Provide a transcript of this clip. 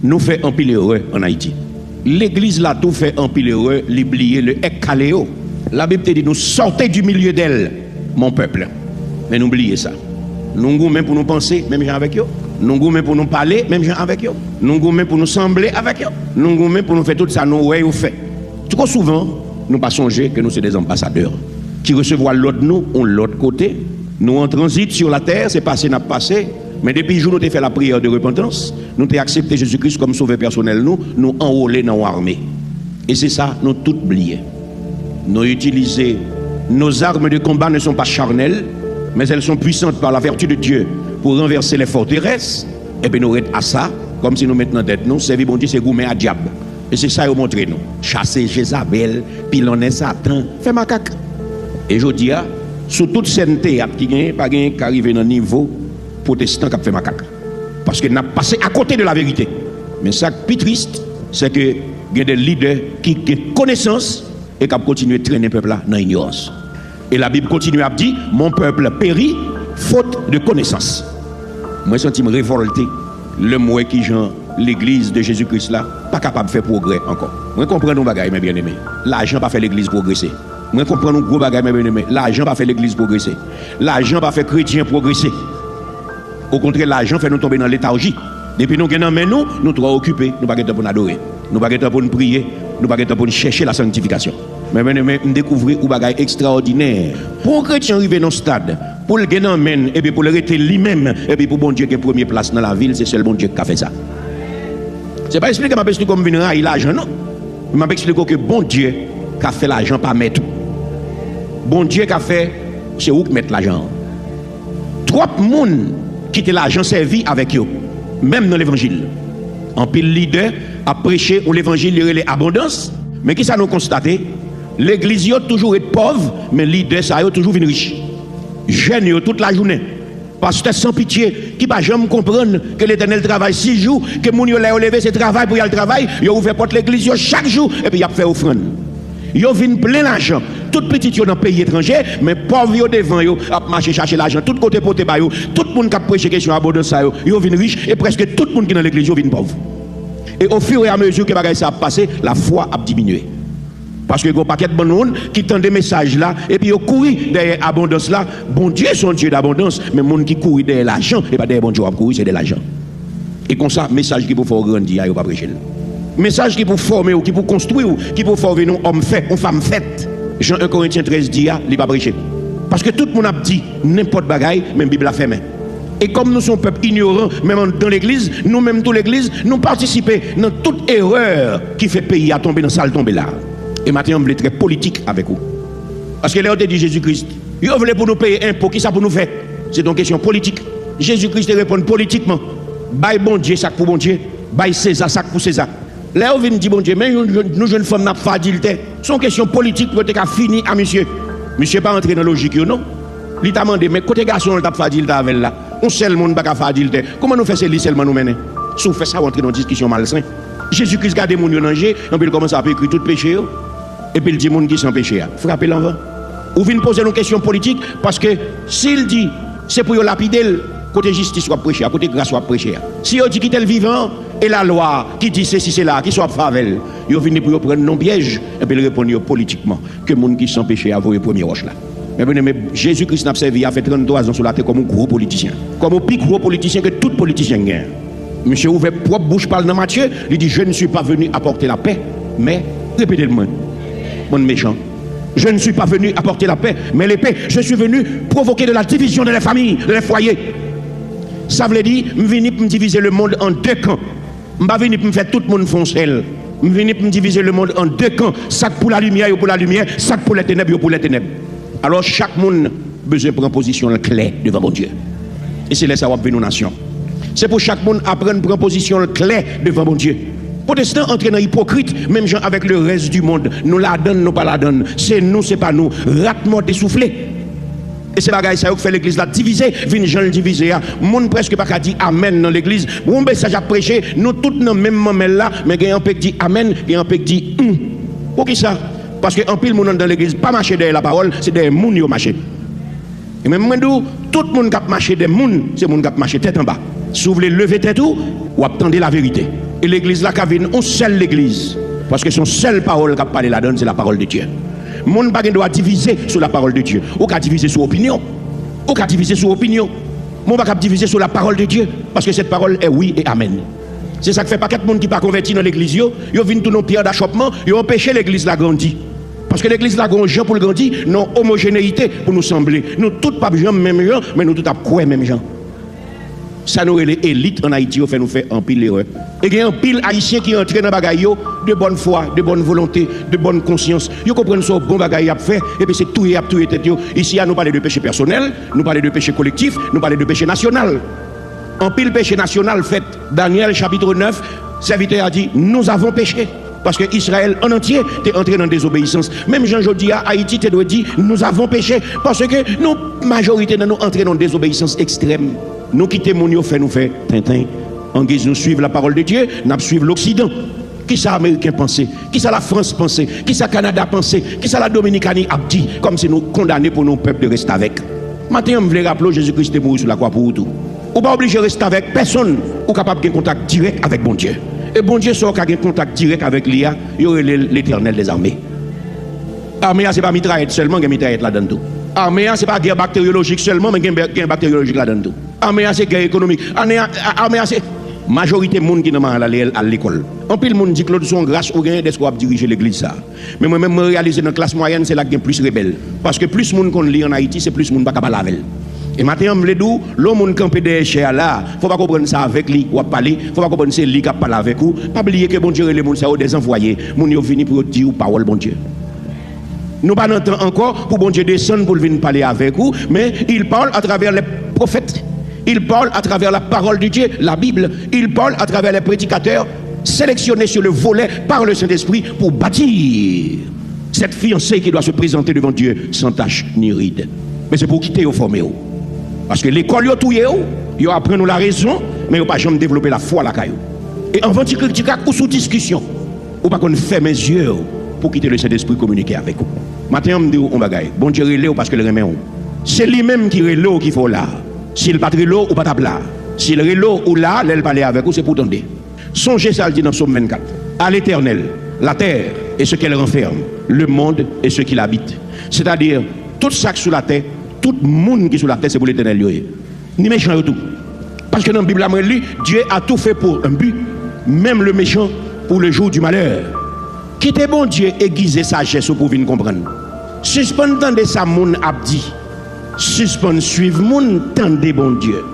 nous fait un pile heureux en Haïti. L'église là tout fait un pile heureux, l'oublier le ekaléo. La Bible te dit nous sortez du milieu d'elle, mon peuple. Mais n'oubliez ça. Nous goûtons même pour nous penser, même gens avec eux. Nous goûtons même pour nous parler, même gens avec eux. Nous goûtons même pour nous sembler avec eux. Nous goûtons même pour nous faire tout ça, nous ouais ou fait. Trop souvent, nous pas songer que nous sommes des ambassadeurs qui recevront l'autre nous, on l'autre côté. Nous en transit sur la terre, c'est passé, n'a pas passé. Mais depuis le jour où nous avons fait la prière de repentance, nous avons accepté Jésus-Christ comme sauveur personnel, nous enrôlés dans l'armée. Et c'est ça, nous tout oublié. Nous utilisons, nos armes de combat ne sont pas charnelles, mais elles sont puissantes par la vertu de Dieu pour renverser les forteresses. Et bien nous restons à ça, comme si nous mettons en tête nous, servir bon Dieu, c'est gourmet à diable. Et c'est ça, vous montrez nous. Chasser Jézabel, pilonner Satan, fait macaque. Et je dis, sous toute scène théâtre qui n'a pas arrivé dans le niveau protestant qui a fait macaque. Parce que n'a passé à côté de la vérité. Mais ça qui est plus triste, c'est que il y a des leaders qui ont connaissance et qui continuent de traîner le peuple là dans l'ignorance. Et la Bible continue à dire, mon peuple périt faute de connaissance. Moi, je me sens révolté. Le mot qui genre l'église de Jésus-Christ là, pas capable de faire progrès encore. Moi, je comprends nos bagailles, mes bien-aimés. L'argent pas fait l'église progresser. Moi, je comprends nos gros bagailles, mes bien-aimés. L'argent pas fait l'église progresser. L'argent pas fait chrétien progresser. Au contraire, l'argent fait nous tomber dans léthargie. Depuis nous gagnons, nous trop occupés, nous pas pour nous adorer, nous pas pour nous prier, nous pas pour nous chercher la sanctification. Mais nous découvrir un bagage extraordinaire. Pour un chrétien arriver dans ce stade, pour le gagner et puis pour le rester lui-même, et puis pour bon Dieu qui est première place dans la ville, c'est seul bon Dieu qui a fait ça. C'est pas expliquer m'a expliqué comme venir à l'argent, non. Il m'a expliqué que bon Dieu qui a fait l'argent pas mettre. Bon Dieu qui a fait, c'est où qui met l'argent. Trop de monde qui était l'argent servi avec eux, même dans l'évangile. En pile leader a prêché où l'évangile il y a abondance, mais qui ça nous constaté? L'église a toujours été pauvre, mais leader ça a toujours venu riche. Jeune toute la journée. Pasteur sans pitié, qui va jamais comprendre que l'Éternel travaille 6 jours, que moun yo l'a levé ce travail pour y aller travail, il ouvert porte l'église chaque jour et puis il a fait offrande. Yo vinn plein l'argent, tout petit yo dans pays étranger, mais pauvre yo devant yo a marché chercher l'argent, tout côté porter ba yo, tout le monde qui a prêché question abondance ça yo vinn riche et presque tout le monde qui dans l'église yo vinn pauvre. Et au fur et à mesure que bagay ça a passé, la foi a diminué. Parce que il y a un paquet de bon monde qui tend des messages là et puis ils courent derrière l'abondance là. Bon Dieu est un Dieu d'abondance, mais les gens qui courent derrière l'argent, et pas derrière bon Dieu qui courent, c'est de l'argent. Et comme ça, message qui pour faire grandir, il n'y a pas prêcher. Message qui pour former, qui pour construire, qui pour former nous hommes faits, ou femmes faites. Jean 1 Corinthiens 13 dit, il n'y a pas prêcher. Parce que tout le monde a dit n'importe bagaille, même la Bible a fait. Et comme nous sommes peuple ignorant, même dans l'église, nous-mêmes, toute l'église, nous participons dans toute erreur qui fait pays à tomber dans salle tomber là. Et maintenant, on voulait très politique avec vous. Parce que là, on dit Jésus-Christ, il voulait pour nous payer impôt, qui ça pour nous faire? C'est une question politique. Jésus-Christ répond politiquement. Bail bon Dieu, sac pour bon Dieu. Bail César, sac pour César. Là, on vient dire bon Dieu, mais nous jeunes femmes n'a pas dit. C'est une question politique pour être fini à monsieur. Monsieur pas entrer dans la logique, non? Il t'a demandé, mais côté garçon, on t'a pas dit avec là. On seul monde pas faire dit. Comment nous faisons seulement nous mener? Si on fait ça, on entre dans une discussion malsaine. Jésus-Christ garde mon danger, on peut commencer à écrire tout péché. Et puis il dit moun qui sans péché, frappez l'envers. Ou vient poser une question politique parce que s'il dit c'est pour lapider, côté justice soit prêché, côté grâce soit prêché. Si il dit qu'il est le vivant et la loi qui dit ceci c'est là, qui soit favel, il vient pour prendre non piège et puis il répond politiquement que moun qui sans péché a voué premier roche là. Mais Jésus-Christ n'a servi, il a fait 33 ans sur la terre comme un gros politicien, comme un plus gros politicien que tout politicien gagne. Monsieur ouvert propre bouche parle dans Matthieu, il dit je ne suis pas venu apporter la paix, mais répétez-le-moi. Bon méchant. Je ne suis pas venu apporter la paix, mais l'épée. Je suis venu provoquer de la division de les familles, de les foyers. Ça veut dire, je suis venu pour diviser le monde en 2 camps. Je ne suis pas venu pour faire tout le monde foncel. Je suis venu pour diviser le monde en 2 camps. Ça pour la lumière, pour la lumière. Ça pour les ténèbres, pour les ténèbres. Alors chaque monde a besoin de prendre position claire devant mon Dieu. Et c'est là que ça va venir nos nations. C'est pour chaque monde apprendre à prendre position claire devant mon Dieu. Protestants entrent dans hypocrite, même gens avec le reste du monde. Nous la donnons, nous pas la donnons. C'est nous, c'est pas nous. Ratement essoufflé. Et c'est bagaille ça qui fait l'église la diviser, vinn gens diviser. Monde presque pas dit amen dans l'église. Bon message à prêcher, nous tous dans même mamelle là, mais il y a un peu qui dit amen, il y a un peu qui dit Pour qui ça? Parce que en pile monde dans l'église pas marcher derrière la parole, c'est des moun yo marcher. Et même moi tout le monde qui marcher des moun, c'est moun qui marcher tête en bas. Si vous voulez lever tête ou attendez la vérité. Et l'église là, on seule l'église. Parce que son seule parole qui a parlé là-dedans, c'est la parole de Dieu. Le monde ne doit diviser sur la parole de Dieu. Ou qu'à diviser sur opinion. Ou qu'à diviser sur opinion. Mon pas diviser sur la parole de Dieu. Parce que cette parole est oui et amen. C'est ça qui fait pas quatre monde qui pas converti dans l'église. Ils viennent tous nos pierres d'achoppement. Ils ont empêché l'église de grandir. Parce que l'église là, grand pour le grandir, non homogénéité pour nous sembler. Nous tous pas même gens, mais nous tous pas quoi même gens. Ça nous les élites en Haïti fait nous faire un pile erreur. Et il y a un pile haïtien qui entre dans bagaille de bonne foi, de bonne volonté, de bonne conscience. Ils comprennent ça bon bagaille à faire et puis c'est tout tête. Ici à nous parler de péché personnel, nous parler de péché collectif, nous parler de péché national. En pile péché national fait Daniel chapitre 9, serviteur a dit nous avons péché. Parce que Israël en entier est entré dans la désobéissance. Même Jean Jodi à Haïti te doit dire nous avons péché parce que nous majorité de nous entré dans la désobéissance extrême. Nous quittons mon fait nous fait tintin. En guise nous suivre la parole de Dieu, nous suivre l'Occident. Qui ça Américain pensait? Qui ça la France pensait? Qui ça Canada pensait? Qui ça la Dominicanie a dit? Comme si nous condamnés pour nos peuples de rester avec. Maintenant, on veut rappeler Jésus-Christ est mort sur la croix pour tout. Ou pas obligé de rester avec personne ou capable de contact direct avec bon Dieu. Et bon Dieu soit un contact direct avec l'IA, il y aurait l'éternel des armées. Armée, ce n'est pas mitraillette seulement, il y a mitraillette là-dedans tout. Armée, ce n'est pas guerre bactériologique seulement, mais il y a guerre bactériologique là-dedans tout. Armée, c'est guerre économique. Armée, c'est majorité de monde qui n'a à l'école. En plus, le monde dit que l'autre sont grâce au gain d'espoir à diriger l'église. Ça. Mais moi-même, réaliser dans la classe moyenne, c'est là qu'il y a plus rebelle. Parce que plus de monde qu'on lit en Haïti, c'est plus de monde qui ne parle pas. Et maintenant, je dis, l'homme campé derrière là, il ne faut pas comprendre ça avec lui ou parler, il ne faut pas comprendre c'est lui qui parle avec vous. Pas oublier que bon Dieu, les gens sont des envoyés. Les gens viennent pour dire parole, bon Dieu. Nous pas temps encore pour bon Dieu descendre pour venir parler avec vous, mais il parle à travers les prophètes. Il parle à travers la parole de Dieu, la Bible. Il parle à travers les prédicateurs sélectionnés sur le volet par le Saint-Esprit pour bâtir cette fiancée qui doit se présenter devant Dieu sans tache ni ride. Mais c'est pour quitter au formé. Parce que l'école, ils apprennent la raison, mais ils n'ont pas jamais développé la foi à la caillou. Et en vente critique ou sous discussion, ou pas qu'on ferme les yeux pour quitter le Saint-Esprit communiquer avec vous. Maintenant, on me dit, on bagaille. Bon Dieu relève parce que le remet. C'est lui-même qui relève qu'il faut là. S'il pas relève ou pas là. S'il relève ou là, l'elle parler avec vous, c'est pour tendre. Songez ça, le dit dans Psaume 24. À l'Éternel, la terre et ce qu'elle renferme, le monde et ce qui l'habite. C'est-à-dire, tout ça sur la terre, tout le monde qui est sur la terre, c'est pour l'Éternel. Ni méchant tout. Parce que dans la Bible, Dieu a tout fait pour un but, même le méchant pour le jour du malheur. Quittez bon Dieu aiguiser sagesse pour venir comprendre. Suspendant de ça, mon abdi. Suspend suivre mon tendez bon Dieu.